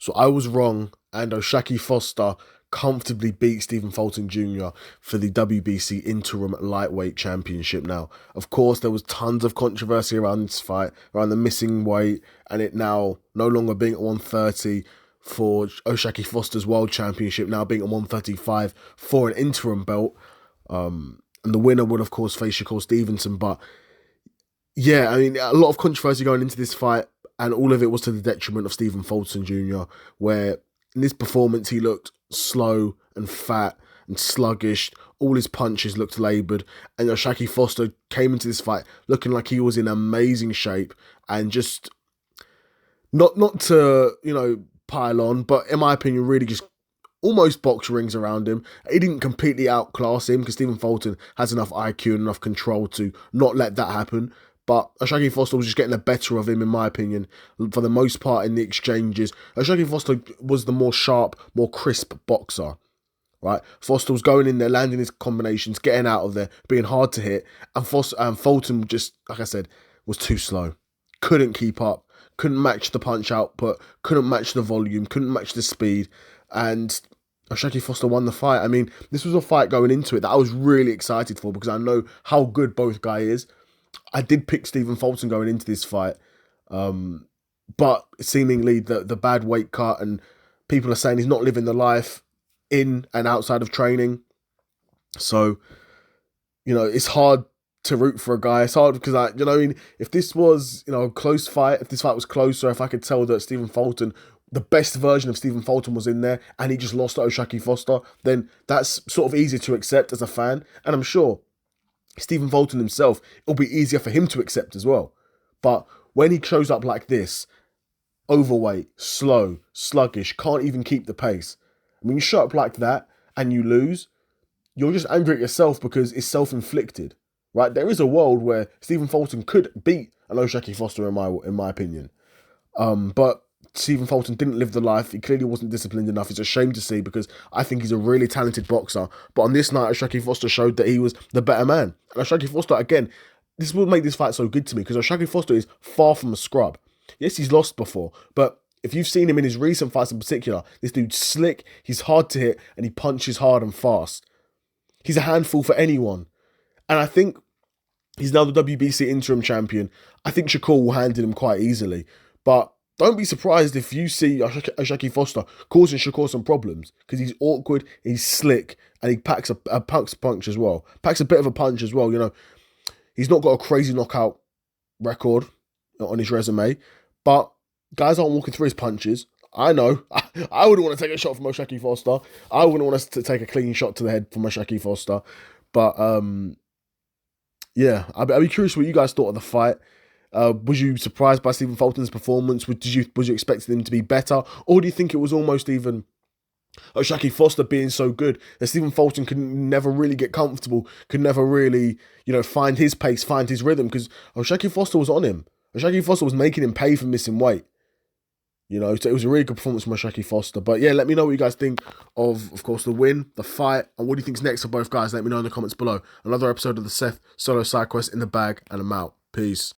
So I was wrong, and Oshaki Foster comfortably beat Stephen Fulton Jr. for the WBC Interim Lightweight Championship. Now, of course, there was tons of controversy around this fight, around the missing weight, and it now no longer being at 130 for Oshaki Foster's World Championship, now being at 135 for an interim belt. And the winner would, of course, face Shakur Stevenson. But yeah, I mean, a lot of controversy going into this fight, and all of it was to the detriment of Stephen Fulton Jr., where in this performance he looked slow and fat and sluggish. All his punches looked laboured, and Oshaki Foster came into this fight looking like he was in amazing shape, and just not to, pile on, but in my opinion, really just almost box rings around him. He didn't completely outclass him because Stephen Fulton has enough IQ and enough control to not let that happen. But Oshaki Foster was just getting the better of him, in my opinion, for the most part in the exchanges. Oshaki Foster was the more sharp, more crisp boxer, right? Foster was going in there, landing his combinations, getting out of there, being hard to hit. And Fulton just, like I said, was too slow. Couldn't keep up. Couldn't match the punch output. Couldn't match the volume. Couldn't match the speed. And Oshaki Foster won the fight. I mean, this was a fight going into it that I was really excited for because I know how good both guys is. I did pick Stephen Fulton going into this fight, but seemingly the bad weight cut, and people are saying he's not living the life in and outside of training. So, it's hard to root for a guy. It's hard because if this was, a close fight, if this fight was closer, if I could tell that Stephen Fulton, the best version of Stephen Fulton was in there and he just lost to Oshaki Foster, then that's sort of easy to accept as a fan. And I'm sure Stephen Fulton himself, it'll be easier for him to accept as well. But when he shows up like this, overweight, slow, sluggish, can't even keep the pace. When you show up like that and you lose, you're just angry at yourself because it's self-inflicted, right? There is a world where Stephen Fulton could beat an Oshaki Foster in my opinion. But Stephen Fulton didn't live the life. He clearly wasn't disciplined enough. It's a shame to see because I think he's a really talented boxer. But on this night, Oshaki Foster showed that he was the better man. And Oshaki Foster, again, this will make this fight so good to me because Oshaki Foster is far from a scrub. Yes, he's lost before, but if you've seen him in his recent fights in particular, this dude's slick, he's hard to hit, and he punches hard and fast. He's a handful for anyone. And I think he's now the WBC interim champion. I think Shakur will handle him quite easily. But don't be surprised if you see Oshaki Foster causing Shakur some problems because he's awkward, he's slick, and he packs a punch as well. Packs a bit of a punch as well. He's not got a crazy knockout record on his resume, but guys aren't walking through his punches. I know. I wouldn't want to take a shot from Oshaki Foster. I wouldn't want us to take a clean shot to the head from Oshaki Foster. But yeah, I'd be curious what you guys thought of the fight. Was you surprised by Stephen Fulton's performance? Was you expecting him to be better? Or do you think it was almost even Oshaki Foster being so good that Stephen Fulton could never really get comfortable, could never really, find his pace, find his rhythm? Because Oshaki Foster was on him. Oshaki Foster was making him pay for missing weight. So it was a really good performance from Oshaki Foster. But yeah, let me know what you guys think of course, the win, the fight, and what do you think's next for both guys. Let me know in the comments below. Another episode of the Seth Solo Side Quest in the bag, and I'm out. Peace.